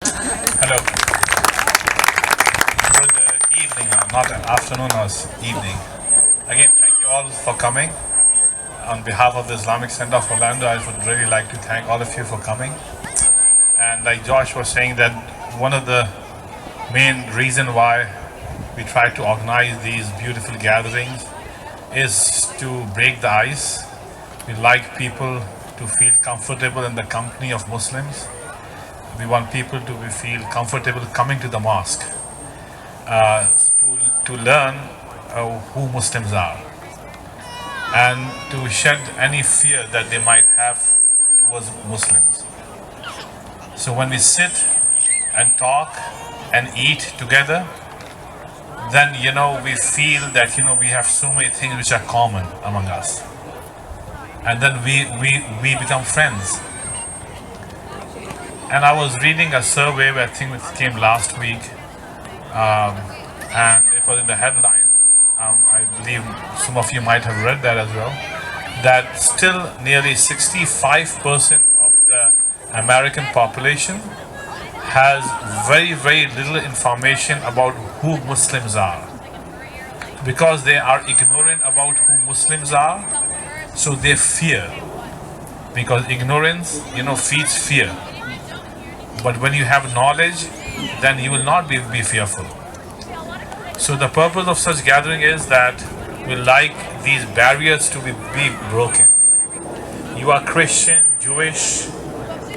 Hello. Good evening, not afternoon or evening. Again, thank you all for coming. On behalf of the Islamic Center of Orlando, I would really like to thank all of you for coming. And like Josh was saying, that one of the main reason why we try to organize these beautiful gatherings is to break the ice. We like people to feel comfortable in the company of Muslims. We want people to feel comfortable coming to the mosque to learn who Muslims are and to shed any fear that they might have towards Muslims. So when we sit and talk and eat together, then we feel that we have so many things which are common among us, and then we become friends. And I was reading a survey, I think it came last week, and it was in the headlines. I believe some of you might have read that as well, that still nearly 65% of the American population has very, very little information about who Muslims are. Because they are ignorant about who Muslims are, so they fear. Because ignorance, feeds fear. But when you have knowledge, then you will not be fearful. So the purpose of such gathering is that we like these barriers to be broken. You are Christian, Jewish,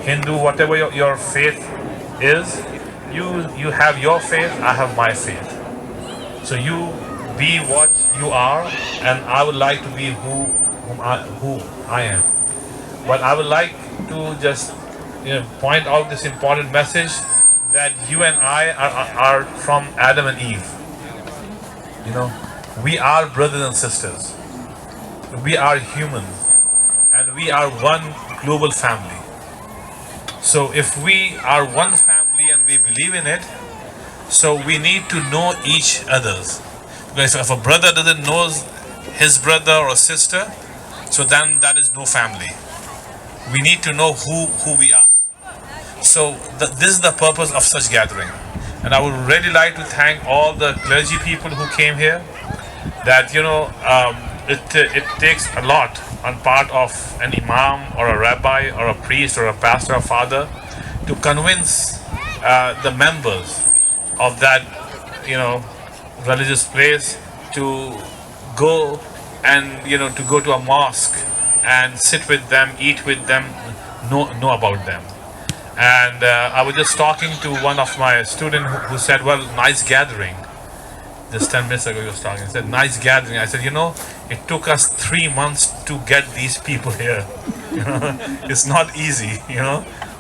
Hindu, whatever your faith is, you have your faith, I have my faith. So you be what you are, and I would like to be who I am. But I would like to just point out this important message that you and I are from Adam and Eve. We are brothers and sisters. We are humans, and we are one global family. So if we are one family and we believe in it, so we need to know each other's. Because if a brother doesn't know his brother or sister, so then that is no family. We need to know who we are. So this is the purpose of such gathering. And I would really like to thank all the clergy people who came here. That it takes a lot on part of an imam or a rabbi or a priest or a pastor or father to convince the members of that religious place to go and to go to a mosque and sit with them, eat with them, know about them. And I was just talking to one of my students who said, well, nice gathering. Just 10 minutes ago he was talking. He said, nice gathering. I said, it took us 3 months to get these people here. It's not easy,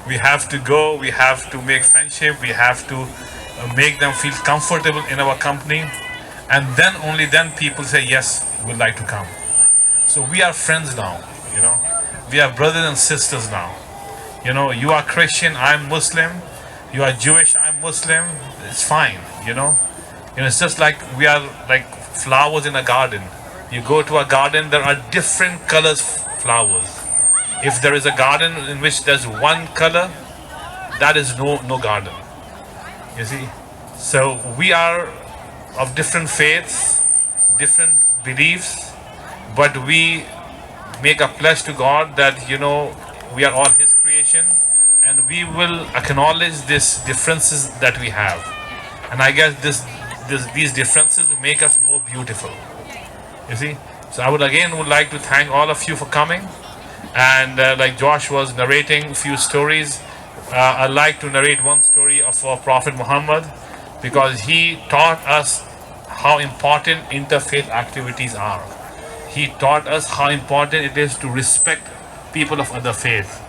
We have to go, we have to make friendship, we have to make them feel comfortable in our company. And then only then people say, yes, we'd like to come. So we are friends now, We are brothers and sisters now. You are Christian, I'm Muslim. You are Jewish, I'm Muslim. It's fine, It's just like we are like flowers in a garden. You go to a garden, there are different colors flowers. If there is a garden in which there's one color, that is no garden. You see? So we are of different faiths, different beliefs, but we make a pledge to God that we are all His creation, and we will acknowledge these differences that we have. And I guess these differences make us more beautiful. You see? So I would like to thank all of you for coming. And like Josh was narrating a few stories, I'd like to narrate one story of our Prophet Muhammad, because he taught us how important interfaith activities are. He taught us how important it is to respect people of other faith.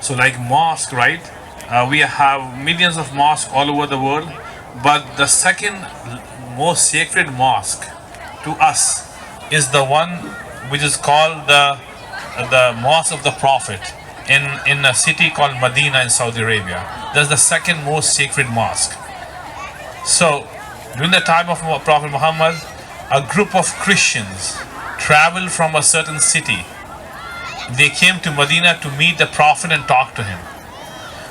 So like mosque, right? We have millions of mosques all over the world, but the second most sacred mosque to us is the one which is called the Mosque of the Prophet in a city called Medina in Saudi Arabia. That's the second most sacred mosque. So during the time of Prophet Muhammad, a group of Christians traveled from a certain city. They came to Medina to meet the Prophet and talk to him.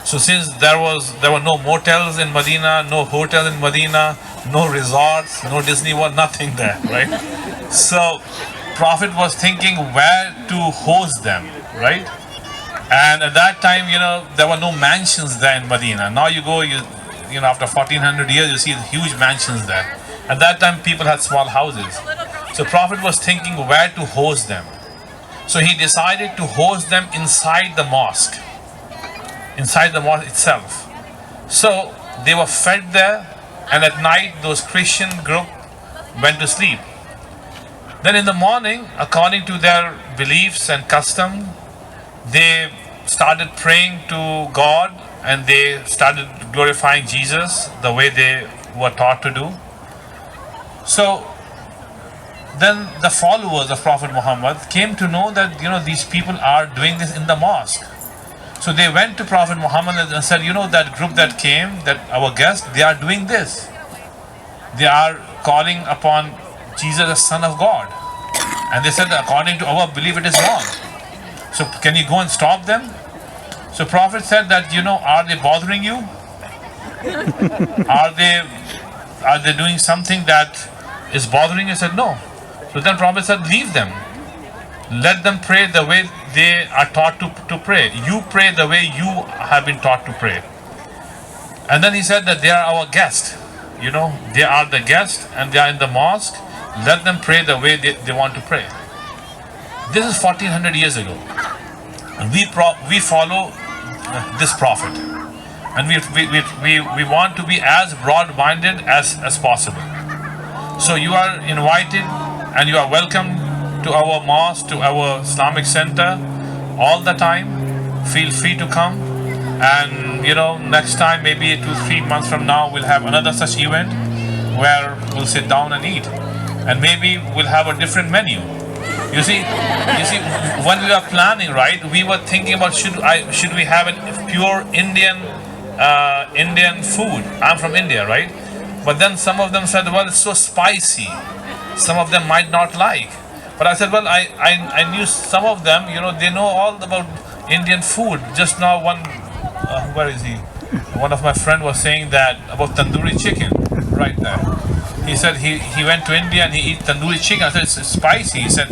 So since there were no motels in Medina, no hotel in Medina, no resorts, no Disney World, nothing there, right? So Prophet was thinking where to host them, right? And at that time, there were no mansions there in Medina. Now you go, after 1400 years, you see huge mansions there. At that time, people had small houses. So Prophet was thinking where to host them. So he decided to host them inside the mosque itself. So they were fed there, and at night those Christian group went to sleep. Then in the morning, according to their beliefs and custom, they started praying to God, and they started glorifying Jesus the way they were taught to do. So then the followers of Prophet Muhammad came to know that these people are doing this in the mosque. So they went to Prophet Muhammad and said, that group that came, that our guests, they are doing this. They are calling upon Jesus as Son of God. And they said, according to our belief, it is wrong. So can you go and stop them? So Prophet said that, are they bothering you? Are they doing something that is bothering you? He said, no. So then Prophet said, leave them. Let them pray the way they are taught to pray. You pray the way you have been taught to pray. And then he said that they are our guests. They are the guests and they are in the mosque. Let them pray the way they want to pray. This is 1400 years ago. And we follow this Prophet. And we want to be as broad-minded as possible. So you are invited and you are welcome to our mosque, to our Islamic center all the time. Feel free to come. And next time, maybe 2-3 months from now, we'll have another such event where we'll sit down and eat. And maybe we'll have a different menu. You see, when we were planning, right, we were thinking about should we have a pure Indian food. I'm from India, right? But then some of them said, well, it's so spicy. Some of them might not like. But I said, well, I knew some of them, they know all about Indian food. Just now where is he? One of my friend was saying that about tandoori chicken, right there. He said he went to India and he eat tandoori chicken. I said, it's spicy. He said,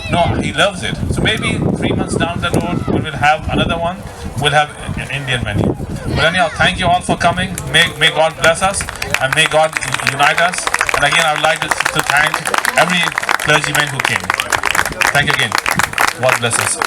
no, he loves it. So maybe 3 months down the road, we will have another one. We'll have an Indian menu. But anyhow, thank you all for coming. May God bless us and may God unite us. And again, I would like to thank every clergyman who came. Thank you again. God bless us.